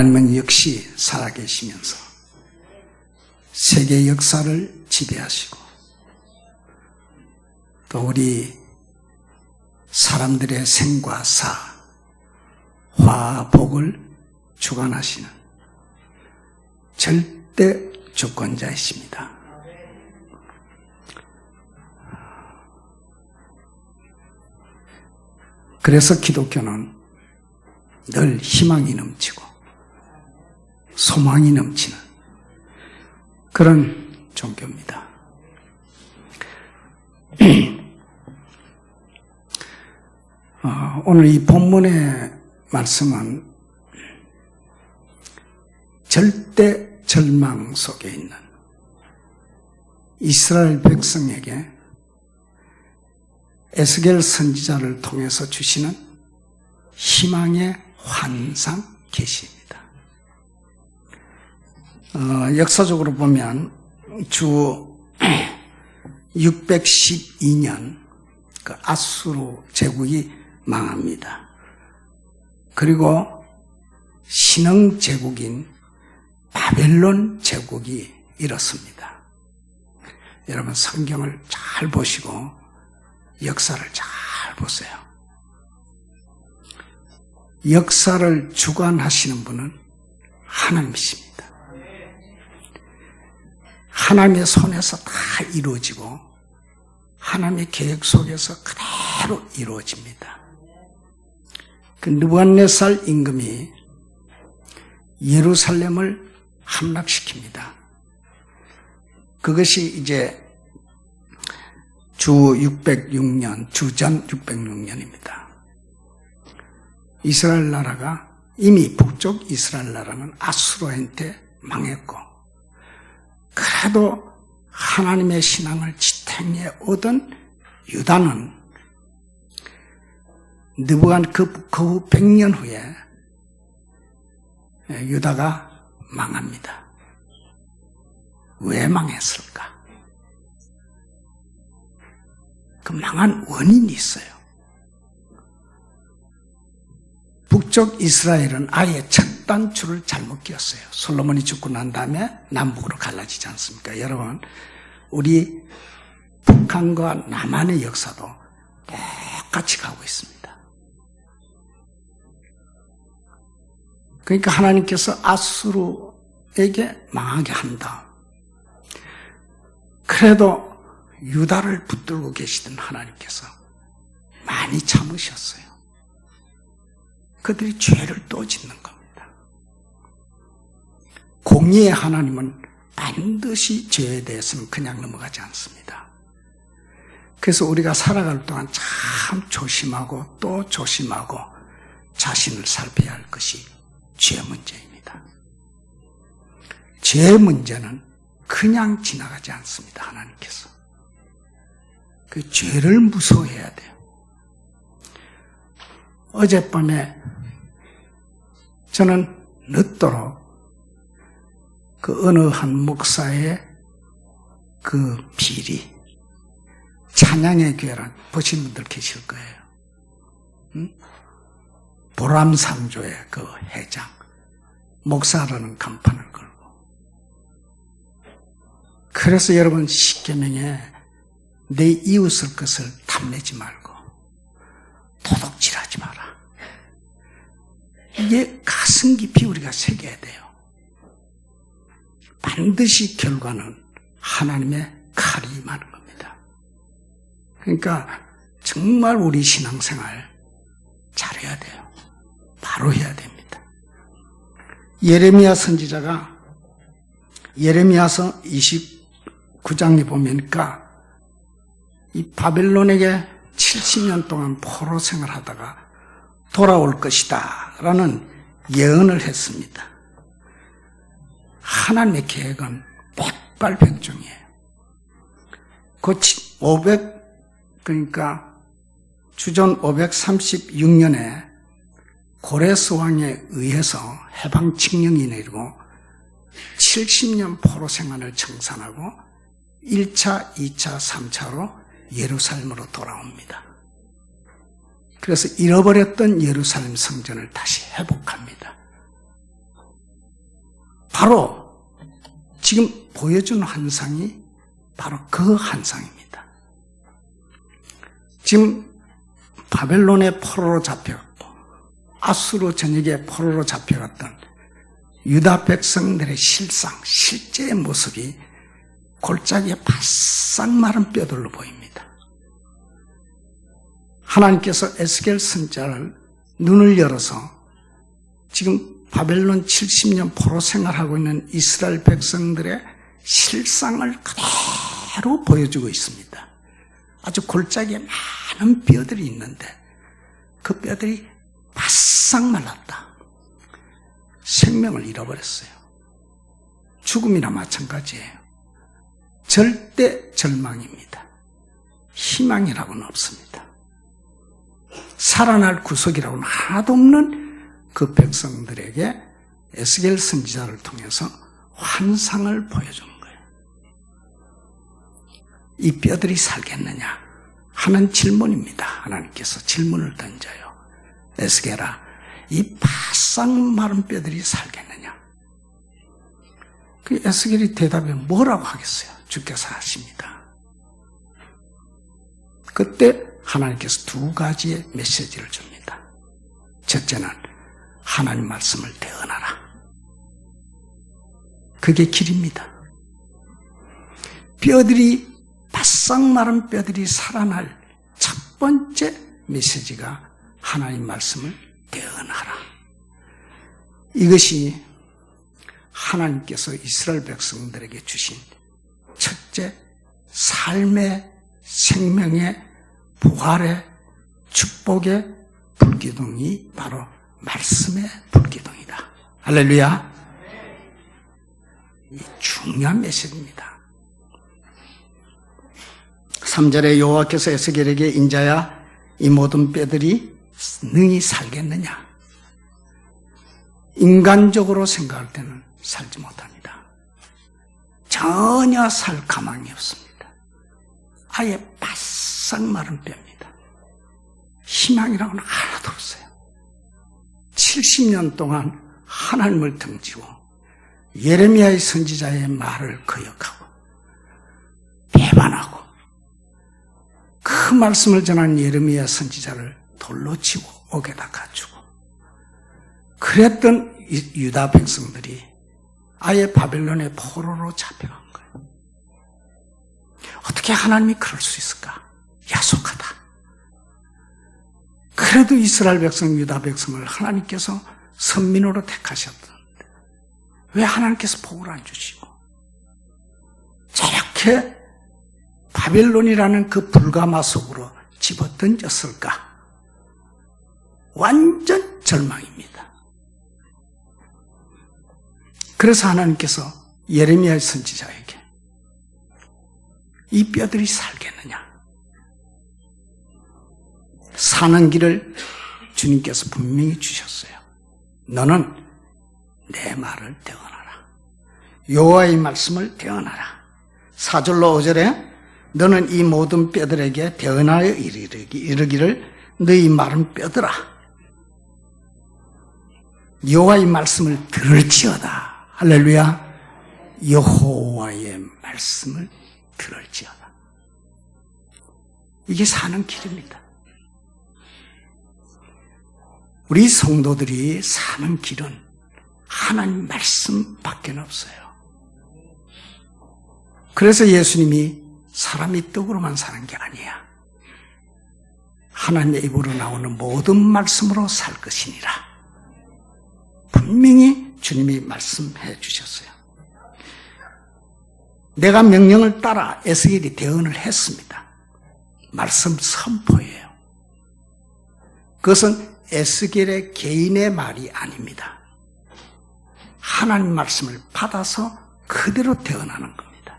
하나님은 역시 살아계시면서 세계 역사를 지배하시고 또 우리 사람들의 생과 사, 화복을 주관하시는 절대 주권자이십니다. 그래서 기독교는 늘 희망이 넘치고 소망이 넘치는 그런 종교입니다. 오늘 이 본문의 말씀은 절대 절망 속에 있는 이스라엘 백성에게 에스겔 선지자를 통해서 주시는 희망의 환상 계시입니다. 역사적으로 보면 주 612년 그 아수르 제국이 망합니다. 그리고 신흥 제국인 바벨론 제국이 일었습니다. 여러분 성경을 잘 보시고 역사를 잘 보세요. 역사를 주관하시는 분은 하나님이십니다. 하나님의 손에서 다 이루어지고 하나님의 계획 속에서 그대로 이루어집니다. 그 느부갓네살 임금이 예루살렘을 함락시킵니다. 그것이 이제 주 606년, 주전 606년입니다. 이스라엘 나라가 이미 북쪽 이스라엘 나라는 아수르한테 망했고 그래도 하나님의 신앙을 지탱해 오던 유다는 느부갓 그 후 100년 후에 유다가 망합니다. 왜 망했을까? 그 망한 원인이 있어요. 북쪽 이스라엘은 아예 첫 단추를 잘못 끼웠어요. 솔로몬이 죽고 난 다음에 남북으로 갈라지지 않습니까? 여러분, 우리 북한과 남한의 역사도 똑같이 가고 있습니다. 그러니까 하나님께서 아수르에게 망하게 한다. 그래도 유다를 붙들고 계시던 하나님께서 많이 참으셨어요. 그들이 죄를 또 짓는 겁니다. 공의의 하나님은 반드시 죄에 대해서는 그냥 넘어가지 않습니다. 그래서 우리가 살아갈 동안 참 조심하고 또 조심하고 자신을 살펴야 할 것이 죄 문제입니다. 죄 문제는 그냥 지나가지 않습니다. 하나님께서. 그 죄를 무서워해야 돼요. 어젯밤에 저는 늦도록 그 어느 한 목사의 그 비리, 찬양의 교회란 보신 분들 계실 거예요. 응? 보람상조의 그 회장, 목사라는 간판을 걸고. 그래서 여러분 십계명에 내 이웃의 것을 탐내지 말고 도둑질하지 마라. 이게 가슴 깊이 우리가 새겨야 돼요. 반드시 결과는 하나님의 칼이 임하는 겁니다. 그러니까 정말 우리 신앙생활 잘해야 돼요. 바로 해야 됩니다. 예레미야 선지자가 예레미야서 29장에 보니까 이 바벨론에게 70년 동안 포로 생활하다가 돌아올 것이다 라는 예언을 했습니다. 하나님의 계획은 백발백중이에요. 그 500, 주전 536년에 고레스 왕에 의해서 해방 칙령이 내리고 70년 포로 생활을 청산하고 1차, 2차, 3차로 예루살렘으로 돌아옵니다. 그래서 잃어버렸던 예루살렘 성전을 다시 회복합니다. 바로 지금 보여준 환상이 바로 그 환상입니다. 지금 바벨론의 포로로 잡혀갔고 아수르 전역의 포로로 잡혀갔던 유다 백성들의 실제의 모습이 골짜기에 바싹 마른 뼈들로 보입니다. 하나님께서 에스겔 선지자를 눈을 열어서 지금 바벨론 70년 포로 생활하고 있는 이스라엘 백성들의 실상을 그대로 보여주고 있습니다. 아주 골짜기에 많은 뼈들이 있는데 그 뼈들이 바싹 말랐다. 생명을 잃어버렸어요. 죽음이나 마찬가지예요. 절대 절망입니다. 희망이라고는 없습니다. 살아날 구속이라고는 하나도 없는 그 백성들에게 에스겔 선지자를 통해서 환상을 보여주는 거예요. 이 뼈들이 살겠느냐 하는 질문입니다. 하나님께서 질문을 던져요. 에스겔아, 이 바싹 마른 뼈들이 살겠느냐? 그 에스겔이 대답해 뭐라고 하겠어요? 주께서 하십니다. 그때 하나님께서 두 가지의 메시지를 줍니다. 첫째는 하나님 말씀을 대언하라. 그게 길입니다. 뼈들이 바싹 마른 뼈들이 살아날 첫 번째 메시지가 하나님 말씀을 대언하라. 이것이 하나님께서 이스라엘 백성들에게 주신 첫째 삶의 생명의 부활의 축복의 불기둥이 바로 말씀의 불기둥이다. 할렐루야. 이 중요한 메시지입니다. 3절에 여호와께서 에스겔에게 인자야 이 모든 뼈들이 능히 살겠느냐? 인간적으로 생각할 때는 살지 못합니다. 전혀 살 가망이 없습니다. 아예 바싹 마른 뼈입니다. 희망이라고는 하나도 없어요. 70년 동안 하나님을 등지고 예레미야의 선지자의 말을 거역하고 배반하고 그 말씀을 전한 예레미야 선지자를 돌로 치고 옥에다 갇히고 그랬던 유다 백성들이 아예 바벨론의 포로로 잡혀간 거예요. 어떻게 하나님이 그럴 수 있을까? 야속하다. 그래도 이스라엘 백성, 유다 백성을 하나님께서 선민으로 택하셨던데 왜 하나님께서 복을 안 주시고 저렇게 바벨론이라는 그 불가마 속으로 집어던졌을까? 완전 절망입니다. 그래서 하나님께서 예레미야 선지자에게 이 뼈들이 살겠느냐? 사는 길을 주님께서 분명히 주셨어요. 너는 내 말을 대언하라. 여호와의 말씀을 대언하라. 4절로 5절에 너는 이 모든 뼈들에게 대언하여 이르기를 너희 마른 뼈들아 여호와의 말씀을 들을지어다. 할렐루야. 여호와의 말씀을 들을지어다. 이게 사는 길입니다. 우리 성도들이 사는 길은 하나님 말씀밖에 없어요. 그래서 예수님이 사람이 떡으로만 사는 게 아니야. 하나님의 입으로 나오는 모든 말씀으로 살 것이니라. 분명히 주님이 말씀해 주셨어요. 내가 명령을 따라 에스겔이 대언을 했습니다. 말씀 선포예요. 그것은 에스겔의 개인의 말이 아닙니다. 하나님 말씀을 받아서 그대로 대언하는 겁니다.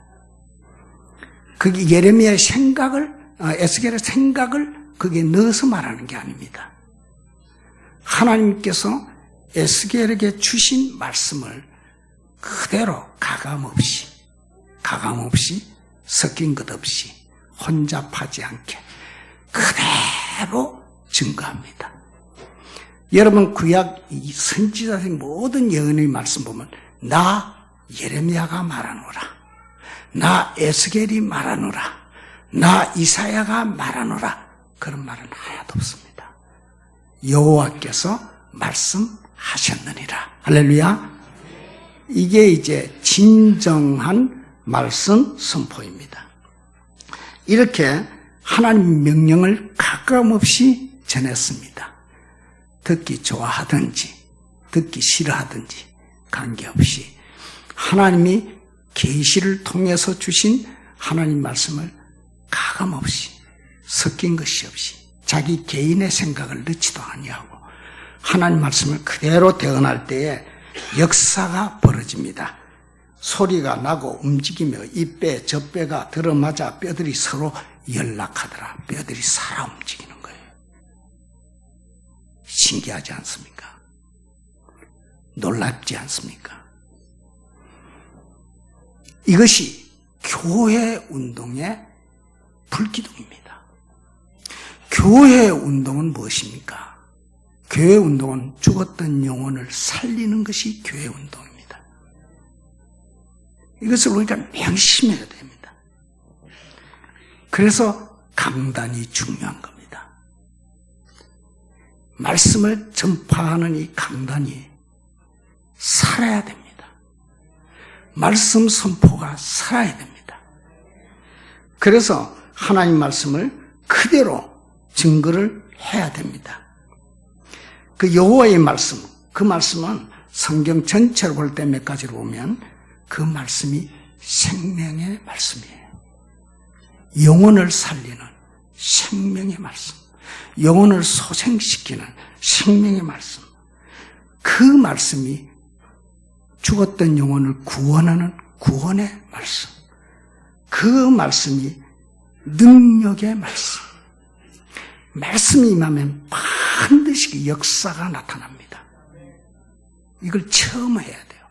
그게 예레미야의 생각을, 에스겔의 생각을 거기에 넣어서 말하는 게 아닙니다. 하나님께서 에스겔에게 주신 말씀을 그대로 가감 없이 섞인 것 없이 혼잡하지 않게 그대로 증거합니다. 여러분 구약 이 선지자의 모든 예언의 말씀 보면 나 예레미야가 말하노라. 나 에스겔이 말하노라. 나 이사야가 말하노라. 그런 말은 하나도 없습니다. 여호와께서 말씀하셨느니라. 할렐루야. 이게 이제 진정한 말씀 선포입니다. 이렇게 하나님 명령을 가감없이 전했습니다. 듣기 좋아하든지 듣기 싫어하든지 관계없이 하나님이 계시를 통해서 주신 하나님 말씀을 가감없이 섞인 것이 없이 자기 개인의 생각을 넣지도 아니하고 하나님 말씀을 그대로 대언할 때에 역사가 벌어집니다. 소리가 나고 움직이며 이 뼈, 저 뼈가 들어맞아 뼈들이 서로 연락하더라. 뼈들이 살아 움직이는 거예요. 신기하지 않습니까? 놀랍지 않습니까? 이것이 교회 운동의 불기둥입니다. 교회 운동은 무엇입니까? 교회 운동은 죽었던 영혼을 살리는 것이 교회 운동입니다. 이것을 우리가 명심해야 됩니다. 그래서 강단이 중요한 겁니다. 말씀을 전파하는 이 강단이 살아야 됩니다. 말씀 선포가 살아야 됩니다. 그래서 하나님 말씀을 그대로 증거를 해야 됩니다. 그 여호와의 말씀, 그 말씀은 성경 전체를 볼 때 몇 가지로 보면 그 말씀이 생명의 말씀이에요. 영혼을 살리는 생명의 말씀, 영혼을 소생시키는 생명의 말씀, 그 말씀이 죽었던 영혼을 구원하는 구원의 말씀, 그 말씀이 능력의 말씀, 말씀이 임하면 반드시 그 역사가 나타납니다. 이걸 체험해야 돼요.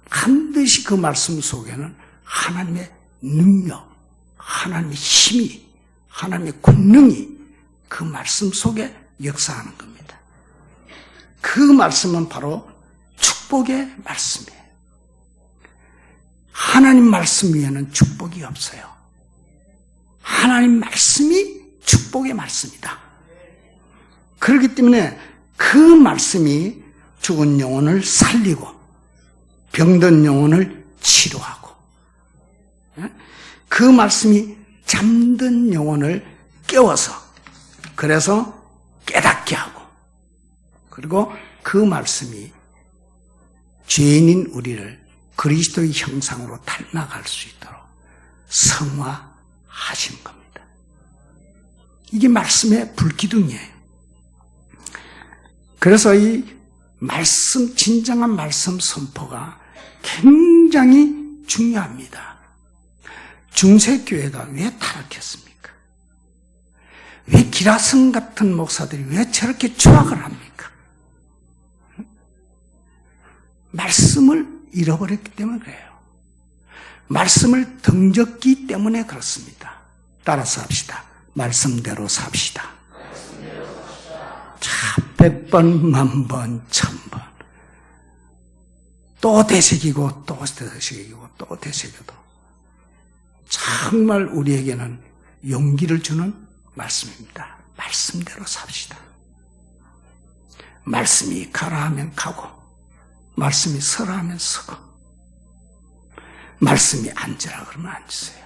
반드시 그 말씀 속에는 하나님의 능력, 하나님의 힘이, 하나님의 권능이 그 말씀 속에 역사하는 겁니다. 그 말씀은 바로 축복의 말씀이에요. 하나님 말씀 위에는 축복이 없어요. 하나님 말씀이 축복의 말씀이다. 그렇기 때문에 그 말씀이 죽은 영혼을 살리고 병든 영혼을 치료하고 그 말씀이 잠든 영혼을 깨워서 그래서 깨닫게 하고 그리고 그 말씀이 죄인인 우리를 그리스도의 형상으로 닮아갈 수 있도록 성화하신 겁니다. 이게 말씀의 불기둥이에요. 그래서 이 말씀, 진정한 말씀 선포가 굉장히 중요합니다. 중세교회가 왜 타락했습니까? 왜 기라성 같은 목사들이 왜 저렇게 추악을 합니까? 말씀을 잃어버렸기 때문에 그래요. 말씀을 덩졌기 때문에 그렇습니다. 따라서 합시다. 말씀대로 삽시다. 자, 100번, 10,000번, 1000번. 또 되새기고, 또 되새기고, 또 되새겨도 정말 우리에게는 용기를 주는 말씀입니다. 말씀대로 삽시다. 말씀이 가라 하면 가고, 말씀이 서라 하면 서고, 말씀이 앉으라 그러면 앉으세요.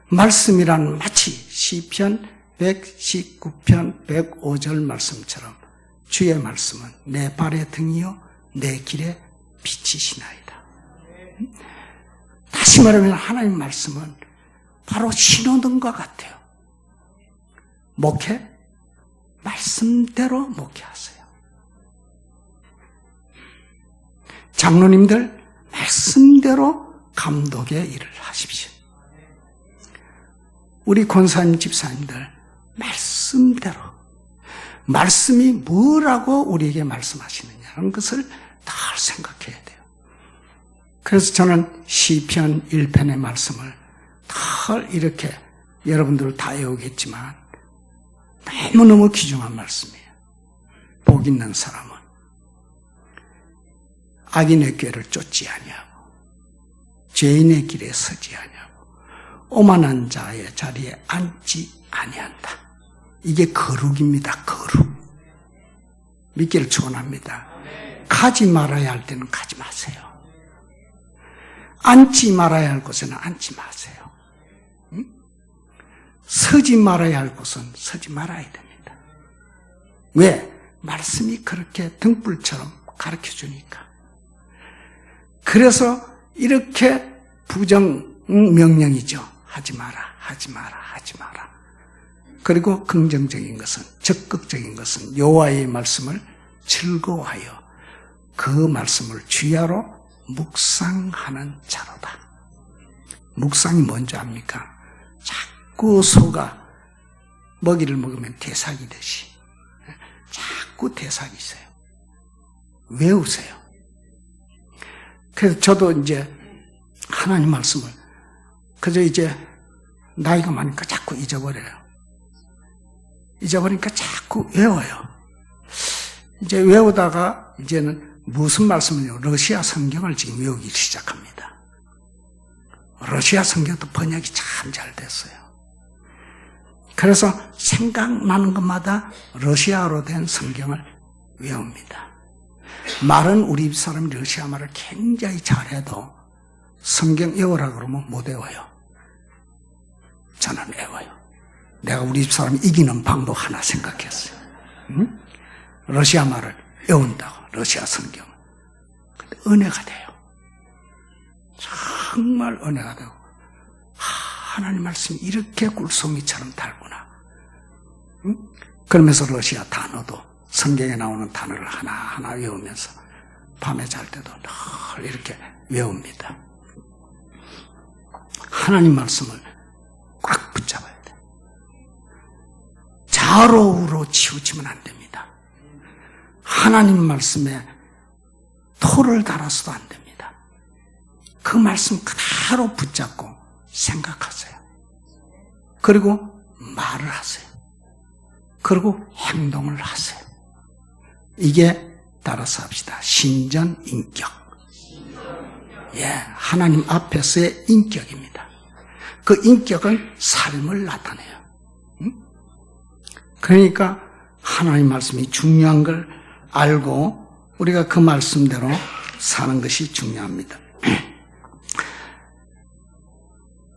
말씀이란 마치 시편 119편 105절 말씀처럼 주의 말씀은 내 발의 등이요 내 길의 빛이시나이다. 다시 말하면 하나님 말씀은 바로 신호등과 같아요. 목회? 말씀대로 목회하세요. 장로님들 말씀대로 감독의 일을 하십시오. 우리 권사님 집사님들 말씀대로 말씀이 뭐라고 우리에게 말씀하시느냐는 것을 다 생각해야 돼요. 그래서 저는 시편 1편의 말씀을 다 이렇게 여러분들 다 외우겠지만 너무너무 귀중한 말씀이에요. 복 있는 사람은 악인의 꾀를 쫓지 아니하고 죄인의 길에 서지 아니하고 오만한 자의 자리에 앉지 아니한다. 이게 거룩입니다. 거룩. 믿기를 축원합니다. 가지 말아야 할 때는 가지 마세요. 앉지 말아야 할 곳에는 앉지 마세요. 서지 말아야 할 곳은 서지 말아야 됩니다. 왜? 말씀이 그렇게 등불처럼 가르쳐주니까. 그래서 이렇게 부정 명령이죠. 하지 마라, 하지 마라, 하지 마라. 그리고 긍정적인 것은, 적극적인 것은 여호와의 말씀을 즐거워하여 그 말씀을 주야로 묵상하는 자로다. 묵상이 뭔지 압니까? 자꾸 소가 먹이를 먹으면 대사기듯이 자꾸 대사기세요. 외우세요. 그래서 저도 이제 하나님 말씀을 그저 이제 나이가 많으니까 자꾸 잊어버려요. 잊어버리니까 자꾸 외워요. 이제 외우다가 이제는 무슨 말씀이요? 러시아 성경을 지금 외우기 시작합니다. 러시아 성경도 번역이 참 잘 됐어요. 그래서 생각나는 것마다 러시아어로 된 성경을 외웁니다. 말은 우리 집사람이 러시아 말을 굉장히 잘해도 성경 외우라 그러면 못 외워요. 저는 외워요. 내가 우리 집사람이 이기는 방법 하나 생각했어요. 응? 러시아 말을 외운다고, 러시아 성경. 근데 은혜가 돼요. 정말 은혜가 되고, 하나님 말씀이 이렇게 꿀송이처럼 달구나. 응? 그러면서 러시아 단어도, 성경에 나오는 단어를 하나하나 외우면서 밤에 잘 때도 늘 이렇게 외웁니다. 하나님 말씀을 꽉 붙잡아야 돼. 좌로우로 치우치면 안 됩니다. 하나님 말씀에 토를 달아서도 안 됩니다. 그 말씀 그대로 붙잡고 생각하세요. 그리고 말을 하세요. 그리고 행동을 하세요. 이게 따라서 합시다. 신전인격. 예, 하나님 앞에서의 인격입니다. 그 인격은 삶을 나타내요. 그러니까 하나님 말씀이 중요한 걸 알고 우리가 그 말씀대로 사는 것이 중요합니다.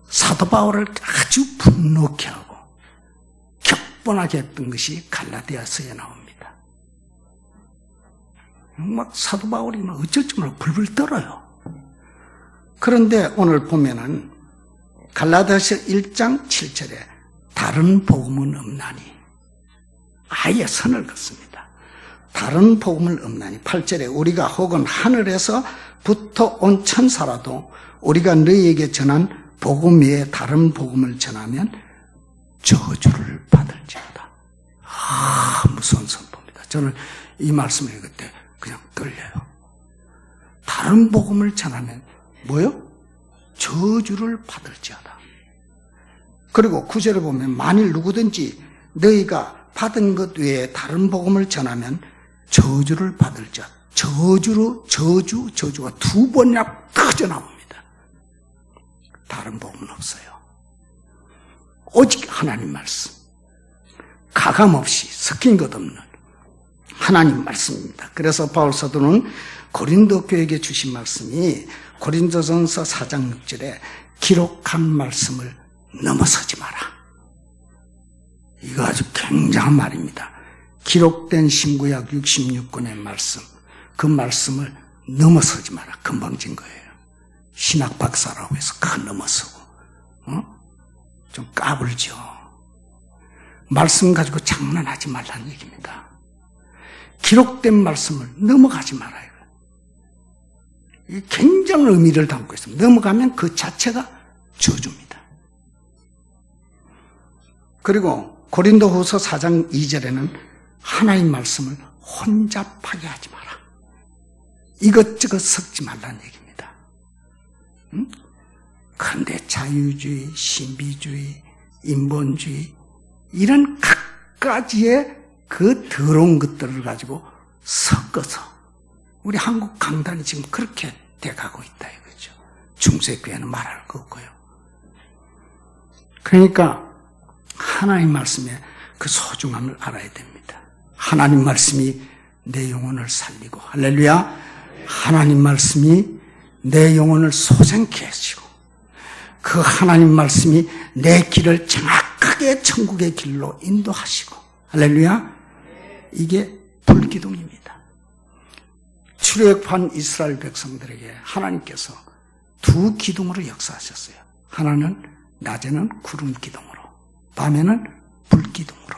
사도 바울을 아주 분노케 하고 격분하게 했던 것이 갈라디아서에 나옵니다. 막 사도 바울이 막 어쩔 줄 몰라 불불 떨어요. 그런데 오늘 보면은 갈라디아서 1장 7절에 다른 복음은 없나니 아예 선을 긋습니다. 다른 복음을 없나니 8절에 우리가 혹은 하늘에서부터 온 천사라도 우리가 너희에게 전한 복음 외에 다른 복음을 전하면 저주를 받을지어다. 무서운 선포입니다. 저는 이 말씀을 읽을 때 그냥 떨려요. 다른 복음을 전하면 뭐요? 저주를 받을지어다. 그리고 9절에 보면 만일 누구든지 너희가 받은 것 외에 다른 복음을 전하면 저주를 받을지어다. 저주가 두 번이나 터져 나옵니다. 다른 복음은 없어요. 오직 하나님 말씀. 가감없이 섞인 것 없는 하나님 말씀입니다. 그래서 바울 사도는 고린도 교회에게 주신 말씀이 고린도전서 4장 6절에 기록한 말씀을 넘어서지 마라. 이거 아주 굉장한 말입니다. 기록된 신구약 66권의 말씀, 그 말씀을 넘어서지 마라. 금방 진 거예요. 신학 박사라고 해서 큰 넘어서고, 좀 까불죠. 말씀 가지고 장난하지 말라는 얘기입니다. 기록된 말씀을 넘어가지 말아요. 이 굉장한 의미를 담고 있습니다. 넘어가면 그 자체가 저주입니다. 그리고 고린도후서 4장 2절에는 하나님 말씀을 혼잡하게 하지 마라. 이것저것 섞지 말라는 얘기입니다. 그런데 자유주의, 신비주의, 인본주의 이런 각가지의 그 더러운 것들을 가지고 섞어서 우리 한국 강단이 지금 그렇게 돼가고 있다 이거죠. 중세교회는 말할 거 없고요. 그러니까 하나님 말씀의 그 소중함을 알아야 됩니다. 하나님 말씀이 내 영혼을 살리고, 할렐루야, 하나님 말씀이 내 영혼을 소생케 하시고, 그 하나님 말씀이 내 길을 정확하게 천국의 길로 인도하시고, 할렐루야, 이게 불기둥입니다. 출애굽한 이스라엘 백성들에게 하나님께서 두 기둥으로 역사하셨어요. 하나는 낮에는 구름 기둥으로, 밤에는 불기둥으로.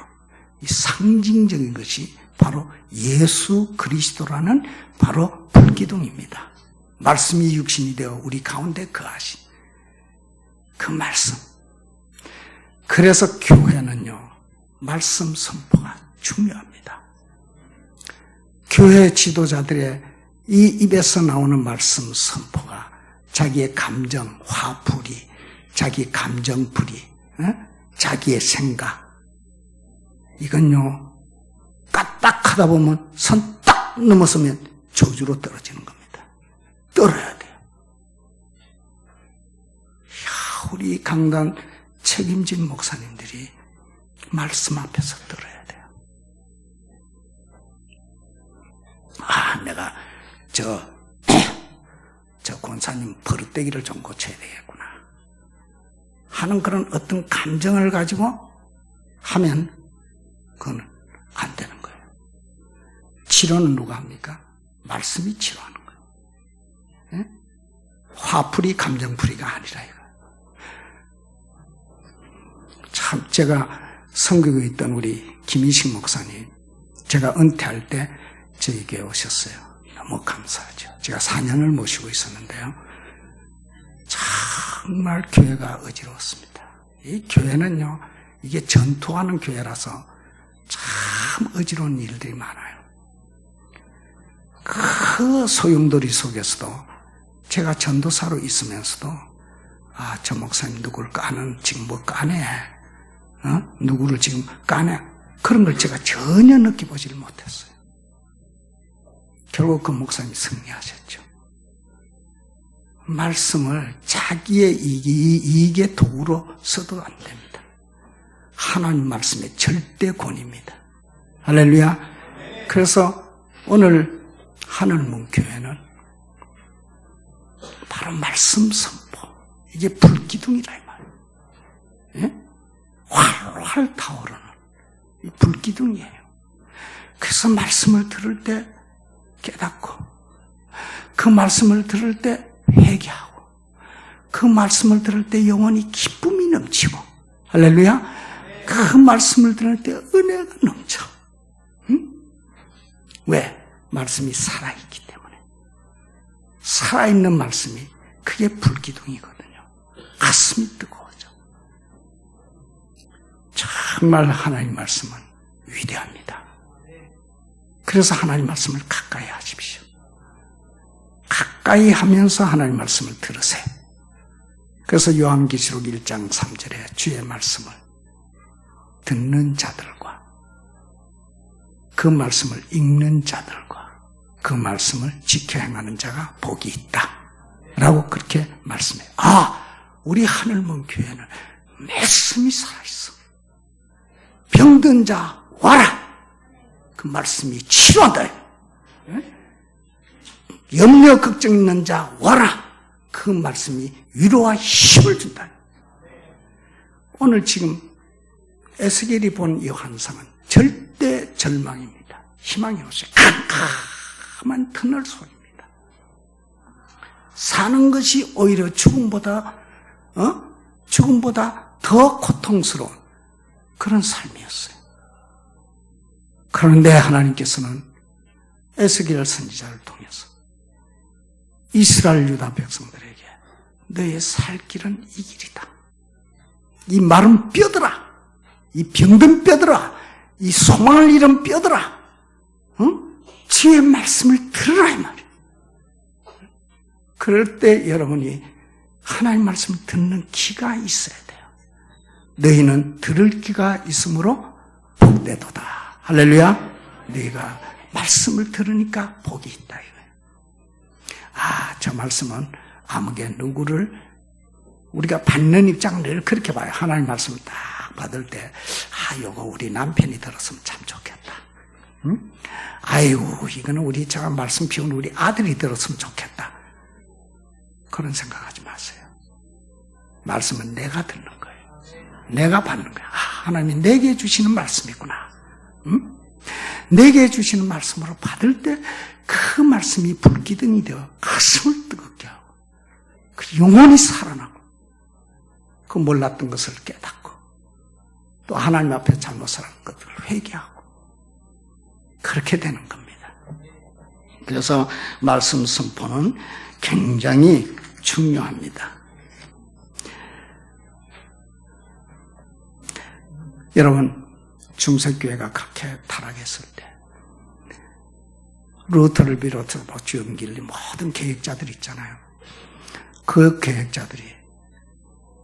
이 상징적인 것이 바로 예수 그리스도라는 바로 불기둥입니다. 말씀이 육신이 되어 우리 가운데 거하신 그 말씀. 그래서 교회는요, 말씀 선포가 중요합니다. 교회 지도자들의 이 입에서 나오는 말씀 선포가 자기의 감정, 화풀이, 자기 감정풀이, 자기의 생각, 이건요, 까딱하다 보면 선 딱 넘어서면 저주로 떨어지는 겁니다. 떨어야 돼요. 야, 우리 강단 책임진 목사님들이 말씀 앞에서 떨어야 돼요. 아, 내가 저 권사님 버릇되기를 좀 고쳐야 되겠구나 하는 그런 어떤 감정을 가지고 하면 그건 안 되는 거예요. 치료는 누가 합니까? 말씀이 치료하는 거예요. 네? 화풀이, 감정풀이가 아니라 이거. 참 제가 선교에 있던 우리 김희식 목사님, 제가 은퇴할 때 저에게 오셨어요. 너무 감사하죠. 제가 4년을 모시고 있었는데요. 정말 교회가 어지러웠습니다. 이 교회는요, 이게 전투하는 교회라서 참 어지러운 일들이 많아요. 그 소용돌이 속에서도 제가 전도사로 있으면서도 아, 저 목사님 누구를 까는, 지금 뭐 까네, 누구를 지금 까네, 그런 걸 제가 전혀 느껴보질 못했어요. 결국 그 목사님이 승리하셨죠. 말씀을 자기의 이익의 도구로 써도 안 됩니다. 하나님 말씀의 절대 권위입니다. 할렐루야. 그래서 오늘 하늘문 교회는 바로 말씀 선포, 이게 불기둥이라 이 말이에요. 예? 활활 타오르는 이 불기둥이에요. 그래서 말씀을 들을 때 깨닫고, 그 말씀을 들을 때 회개하고, 그 말씀을 들을 때 영혼이 기쁨이 넘치고, 할렐루야. 그 말씀을 들을 때 은혜가 넘쳐. 응? 왜? 말씀이 살아있기 때문에. 살아있는 말씀이 그게 불기둥이거든요. 가슴이 뜨거워져. 정말 하나님 말씀은 위대합니다. 그래서 하나님 말씀을 가까이 하십시오. 가까이 하면서 하나님 말씀을 들으세요. 그래서 요한계시록 1장 3절에 주의 말씀을 듣는 자들과 그 말씀을 읽는 자들과 그 말씀을 지켜 행하는 자가 복이 있다 라고 그렇게 말씀해요. 아, 우리 하늘문 교회는 말씀이 살아있어. 병든 자 와라, 그 말씀이 치료한다. 염려 걱정 있는 자 와라, 그 말씀이 위로와 힘을 준다. 오늘 지금 에스겔이 본 이 환상은 절대 절망입니다. 희망이 없어요. 캄캄한 터널 속입니다. 사는 것이 오히려 죽음보다 더 고통스러운 그런 삶이었어요. 그런데 하나님께서는 에스겔 선지자를 통해서 이스라엘 유다 백성들에게 너의 살 길은 이 길이다. 이 마른 뼈들아, 이 병든 뼈들아, 이 소망을 잃은 뼈들아, 주의 말씀을 들으라 이 말이에요. 그럴 때 여러분이 하나님 말씀을 듣는 귀가 있어야 돼요. 너희는 들을 귀가 있으므로 복되도다. 할렐루야. 너희가 말씀을 들으니까 복이 있다 이거예요. 저 말씀은 아무개 누구를 우리가 받는 입장을 그렇게 봐요. 하나님 말씀을 딱 받을 때, 요거 우리 남편이 들었으면 참 좋겠다. 응? 아이고, 이거는 우리 제가 말씀 비운 우리 아들이 들었으면 좋겠다. 그런 생각하지 마세요. 말씀은 내가 듣는 거예요. 내가 받는 거예요. 하나님이 내게 주시는 말씀이구나. 응? 내게 주시는 말씀으로 받을 때 그 말씀이 불기둥이 되어 가슴을 뜨겁게 하고 그 영혼이 살아나고 그 몰랐던 것을 깨닫고 또 하나님 앞에 잘못 살은 것들을 회개하고 그렇게 되는 겁니다. 그래서 말씀 선포는 굉장히 중요합니다. 여러분, 중세교회가 그렇게 타락했을 때 루터를 비롯해서 주영길리 모든 계획자들 있잖아요. 그 계획자들이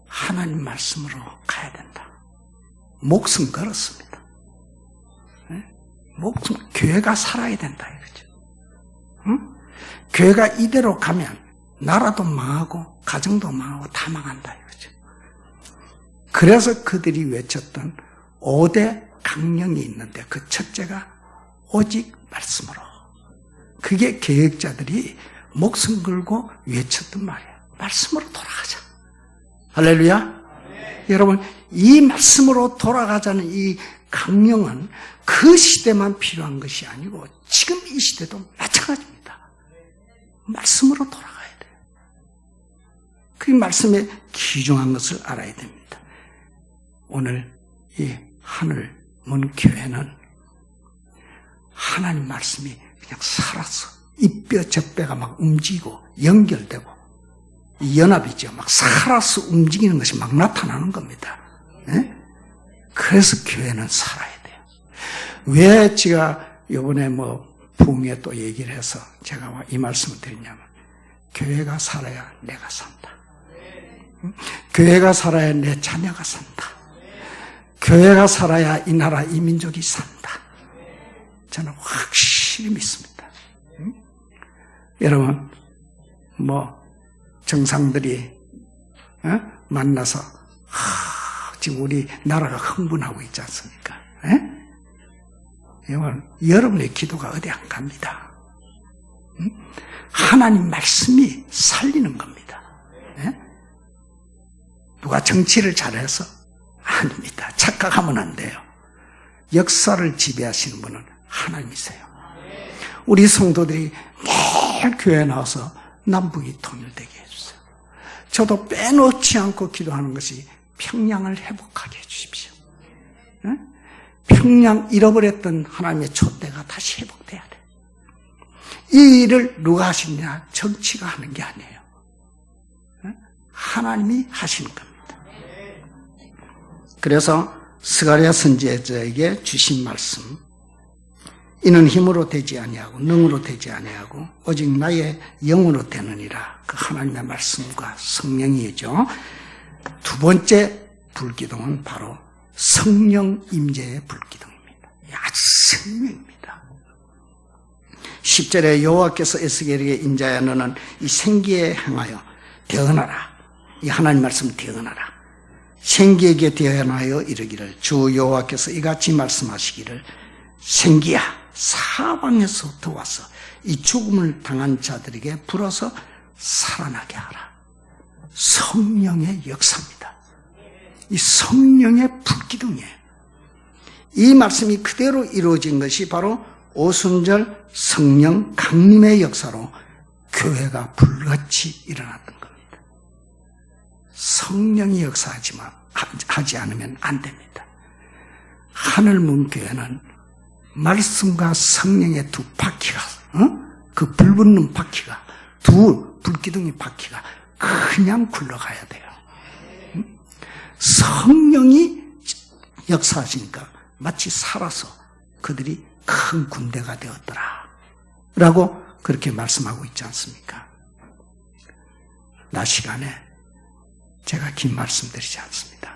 하나님 말씀으로 가야 된다. 목숨 걸었습니다. 네? 목숨, 교회가 살아야 된다 이거죠. 응? 교회가 이대로 가면 나라도 망하고 가정도 망하고 다 망한다 이거죠. 그래서 그들이 외쳤던 5대 강령이 있는데 그 첫째가 오직 말씀으로. 그게 계획자들이 목숨 걸고 외쳤던 말이에요. 말씀으로 돌아가자. 할렐루야. 네. 여러분, 이 말씀으로 돌아가자는 이 강령은 그 시대만 필요한 것이 아니고 지금 이 시대도 마찬가지입니다. 말씀으로 돌아가야 돼요. 그 말씀에 귀중한 것을 알아야 됩니다. 오늘 이 하늘 문 교회는 하나님 말씀이 그냥 살았어. 이 뼈 저 뼈가 막 움직이고 연결되고 연합이죠. 막 살아서 움직이는 것이 막 나타나는 겁니다. 네? 그래서 교회는 살아야 돼요. 왜 제가 이번에 부흥회 또 얘기를 해서 제가 이 말씀을 드리냐면 교회가 살아야 내가 산다. 교회가 살아야 내 자녀가 산다. 교회가 살아야 이 나라 이 민족이 산다. 저는 확실히 믿습니다. 여러분, 정상들이 만나서 지금 우리 나라가 흥분하고 있지 않습니까? 여러분의 기도가 어디 안 갑니다. 하나님 말씀이 살리는 겁니다. 누가 정치를 잘해서? 아닙니다. 착각하면 안 돼요. 역사를 지배하시는 분은 하나님이세요. 우리 성도들이 매일 교회에 나와서 남북이 통일되게 해주세요. 저도 빼놓지 않고 기도하는 것이 평양을 회복하게 해주십시오. 평양 잃어버렸던 하나님의 촛대가 다시 회복돼야 돼. 이 일을 누가 하시냐? 정치가 하는 게 아니에요. 하나님이 하시는 겁니다. 그래서 스가랴 선지자에게 주신 말씀, 이는 힘으로 되지 아니하고 능으로 되지 아니하고 오직 나의 영으로 되느니라. 그 하나님의 말씀과 성령이죠. 두 번째 불기둥은 바로 성령 임재의 불기둥입니다. 아주 생명입니다. 10절에 여호와께서 에스겔에게 인자야 너는 이 생기에 행하여 대언하라. 이 하나님 말씀 대언하라. 생기에게 대언하여 이르기를 주 여호와께서 이같이 말씀하시기를 생기야 사방에서부터 와서 이 죽음을 당한 자들에게 불어서 살아나게 하라. 성령의 역사입니다. 이 성령의 불기둥이에요. 이 말씀이 그대로 이루어진 것이 바로 오순절 성령 강림의 역사로 교회가 불같이 일어났던 겁니다. 성령이 역사하지 않으면 안 됩니다. 하늘문교회는 말씀과 성령의 두 바퀴가, 그 불붙는 바퀴가, 두 불기둥의 바퀴가 그냥 굴러가야 돼요. 성령이 역사하시니까 마치 살아서 그들이 큰 군대가 되었더라. 라고 그렇게 말씀하고 있지 않습니까? 낮 시간에 제가 긴 말씀 드리지 않습니다.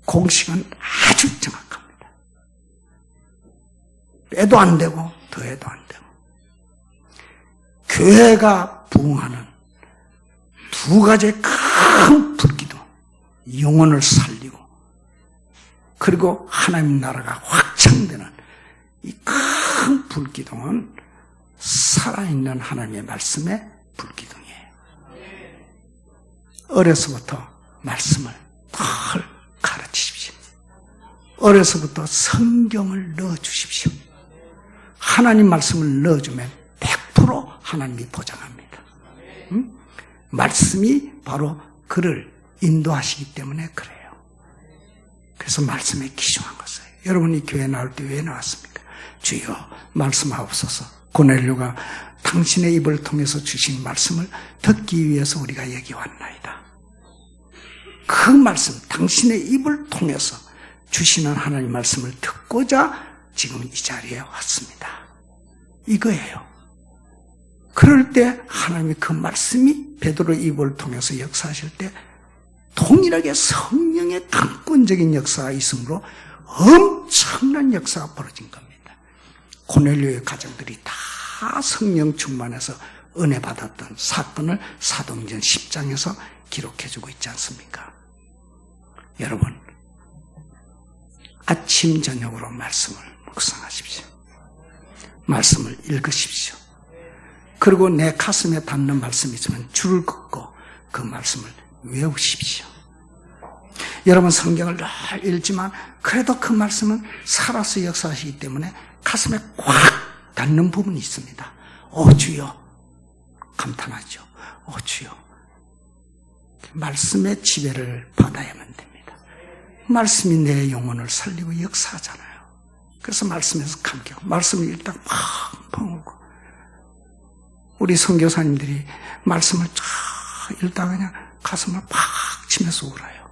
공식은 아주 정확합니다. 빼도 안 되고 더해도 안 되고 교회가 부흥하는 두 가지의 큰 불기둥, 영혼을 살리고 그리고 하나님 나라가 확장되는 이 큰 불기둥은 살아있는 하나님의 말씀의 불기둥이에요. 어려서부터 말씀을 늘 가르치십시오. 어려서부터 성경을 넣어주십시오. 하나님 말씀을 넣어주면 100% 하나님이 보장합니다. 말씀이 바로 그를 인도하시기 때문에 그래요. 그래서 말씀에 기중한 것이에요. 여러분이 교회 나올 때 왜 나왔습니까? 주여 말씀하옵소서. 고넬료가 당신의 입을 통해서 주신 말씀을 듣기 위해서 우리가 여기 왔나이다. 그 말씀, 당신의 입을 통해서 주시는 하나님 말씀을 듣고자 지금 이 자리에 왔습니다. 이거예요. 그럴 때 하나님의 그 말씀이 베드로의 입을 통해서 역사하실 때 동일하게 성령의 강권적인 역사가 있으므로 엄청난 역사가 벌어진 겁니다. 고넬료의 가정들이 다 성령 충만해서 은혜 받았던 사건을 사도행전 10장에서 기록해주고 있지 않습니까? 여러분, 아침 저녁으로 말씀을 묵상하십시오. 말씀을 읽으십시오. 그리고 내 가슴에 닿는 말씀이 있으면 줄을 긋고 그 말씀을 외우십시오. 여러분 성경을 늘 읽지만 그래도 그 말씀은 살아서 역사하시기 때문에 가슴에 꽉 닿는 부분이 있습니다. 오 주여 감탄하죠. 오 주여 말씀의 지배를 받아야만 됩니다. 말씀이 내 영혼을 살리고 역사하잖아요. 그래서 말씀에서 감격, 말씀을 읽다가 막 퍼물고 우리 선교사님들이 말씀을 쫙 읽다가 그냥 가슴을 팍 치면서 울어요.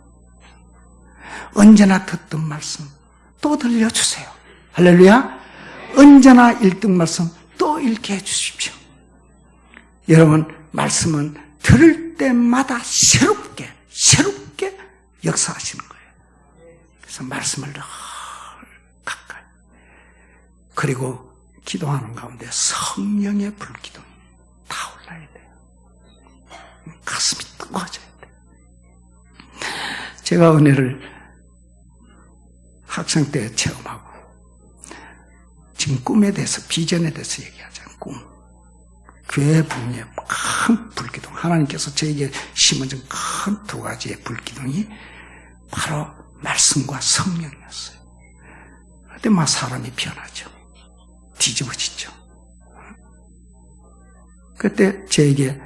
언제나 듣던 말씀 또 들려주세요. 할렐루야. 언제나 읽던 말씀 또 읽게 해주십시오. 여러분 말씀은 들을 때마다 새롭게 역사하시는 거예요. 그래서 말씀을 늘 가까이 그리고 기도하는 가운데 성령의 불기둥이 타올라야 돼요. 가슴이 뜨거워져야 돼요. 제가 은혜를 학생 때 체험하고 지금 꿈에 대해서 비전에 대해서 얘기하자면 꿈 교회 분야의 큰 불기둥 하나님께서 저에게 심어준 큰 두 가지의 불기둥이 바로 말씀과 성령이었어요. 그때 막 사람이 변하죠. 뒤집어지죠. 그때 저에게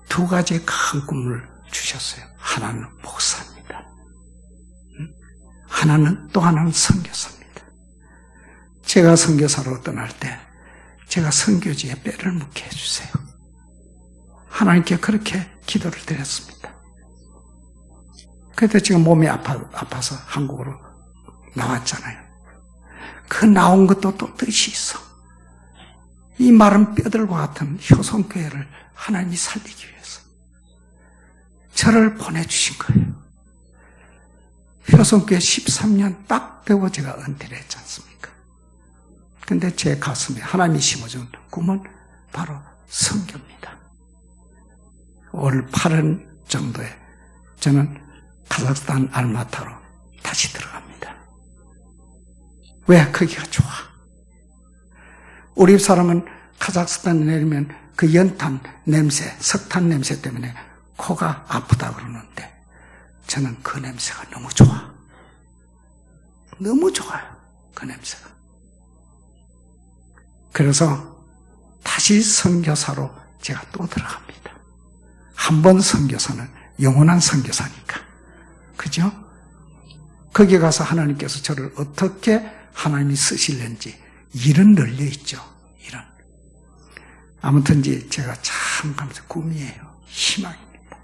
두 가지의 큰 꿈을 주셨어요. 하나는 목사입니다. 또 하나는 선교사입니다. 제가 선교사로 떠날 때 제가 선교지에 뼈를 묻게 해주세요. 하나님께 그렇게 기도를 드렸습니다. 그때 지금 몸이 아파서 한국으로 나왔잖아요. 그 나온 것도 또 뜻이 있어. 이 마른 뼈들과 같은 효성교회를 하나님이 살리기 위해서 저를 보내주신 거예요. 효성교회 13년 딱 되고 제가 은퇴를 했지 않습니까? 근데 제 가슴에 하나님이 심어준 꿈은 바로 선교입니다. 올 8월 정도에 저는 카자흐스탄 알마타로 다시 들어갑니다. 왜? 거기가 좋아. 우리 사람은 카자흐스탄에 내리면 그 연탄 냄새, 석탄 냄새 때문에 코가 아프다 그러는데 저는 그 냄새가 너무 좋아. 너무 좋아요. 그 냄새가. 그래서 다시 선교사로 제가 또 들어갑니다. 한 번 선교사는 영원한 선교사니까. 그죠? 거기에 가서 하나님께서 저를 어떻게 하나님이 쓰실는지 일은 널려있죠. 일은. 아무튼 제가 참 감사 꿈이에요. 희망입니다.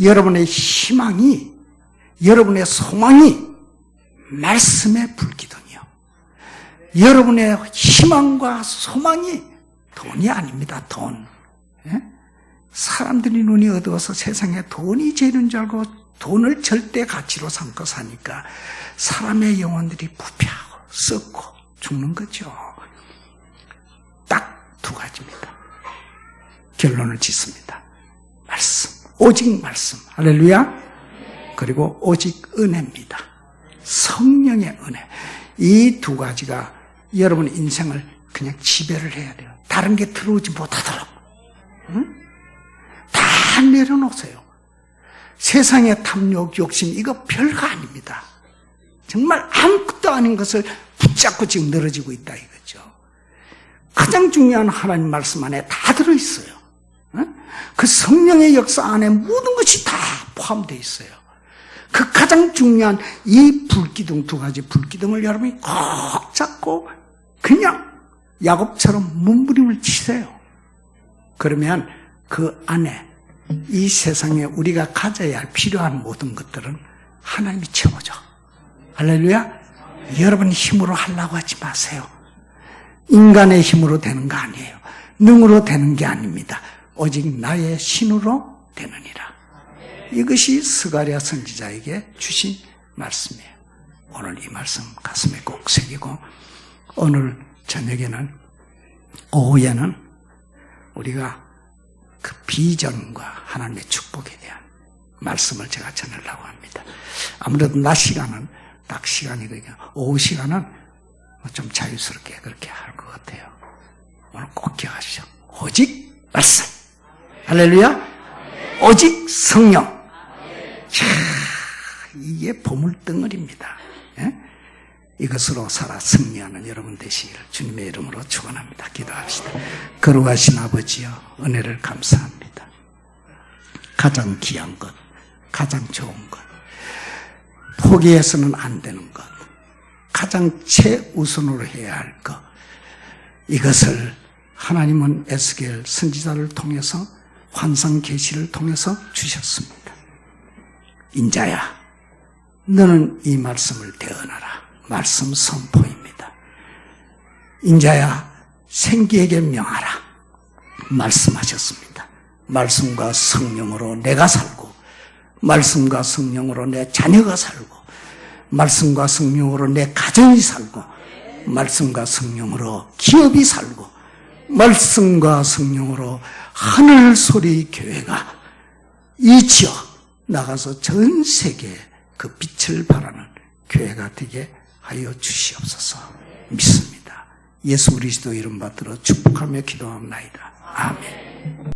여러분의 희망이 여러분의 소망이 말씀의 불기둥이요. 여러분의 희망과 소망이 돈이 아닙니다. 돈. 예? 사람들이 눈이 어두워서 세상에 돈이 제일인 줄 알고 돈을 절대 가치로 삼고 사니까 사람의 영혼들이 부패하고 썩고 죽는 거죠. 딱 두 가지입니다. 결론을 짓습니다. 말씀, 오직 말씀. 할렐루야. 그리고 오직 은혜입니다. 성령의 은혜. 이 두 가지가 여러분 인생을 그냥 지배를 해야 돼요. 다른 게 들어오지 못하도록. 응? 다 내려놓으세요. 세상의 탐욕, 욕심 이거 별거 아닙니다. 정말 아무것도 아닌 것을 붙잡고 지금 늘어지고 있다 이거죠. 가장 중요한 하나님 말씀 안에 다 들어있어요. 응? 그 성령의 역사 안에 모든 것이 다 포함되어 있어요. 그 가장 중요한 이 불기둥, 두 가지 불기둥을 여러분이 꼭 잡고 그냥 야곱처럼 몸부림을 치세요. 그러면 그 안에 이 세상에 우리가 가져야 할 필요한 모든 것들은 하나님이 채워줘. 할렐루야. 여러분 힘으로 하려고 하지 마세요. 인간의 힘으로 되는 거 아니에요. 능으로 되는 게 아닙니다. 오직 나의 신으로 되느니라. 이것이 스가랴 선지자에게 주신 말씀이에요. 오늘 이 말씀 가슴에 꼭 새기고 오늘 저녁에는 오후에는 우리가 그 비전과 하나님의 축복에 대한 말씀을 제가 전하려고 합니다. 아무래도 낮 시간은 딱 시간이거든요. 오후 시간은 좀 자유스럽게 그렇게 할 것 같아요. 오늘 꼭 기억하시죠. 오직 말씀. 할렐루야. 오직 성령. 자, 이게 보물덩어리입니다. 예? 이것으로 살아 승리하는 여러분 되시기를 주님의 이름으로 축원합니다. 기도합시다. 거룩하신 아버지여, 은혜를 감사합니다. 가장 귀한 것, 가장 좋은 것, 포기해서는 안 되는 것, 가장 최우선으로 해야 할 것, 이것을 하나님은 에스겔 선지자를 통해서 환상 계시를 통해서 주셨습니다. 인자야, 너는 이 말씀을 대언하라. 말씀 선포입니다. 인자야, 생기에게 명하라. 말씀하셨습니다. 말씀과 성령으로 내가 살고, 말씀과 성령으로 내 자녀가 살고, 말씀과 성령으로 내 가정이 살고, 말씀과 성령으로 기업이 살고, 말씀과 성령으로 하늘소리 교회가 이 지역 나가서 전 세계에 그 빛을 발하는 교회가 되게 하여 주시옵소서. 믿습니다. 예수 그리스도 이름 받들어 축복하며 기도합니다. 아멘.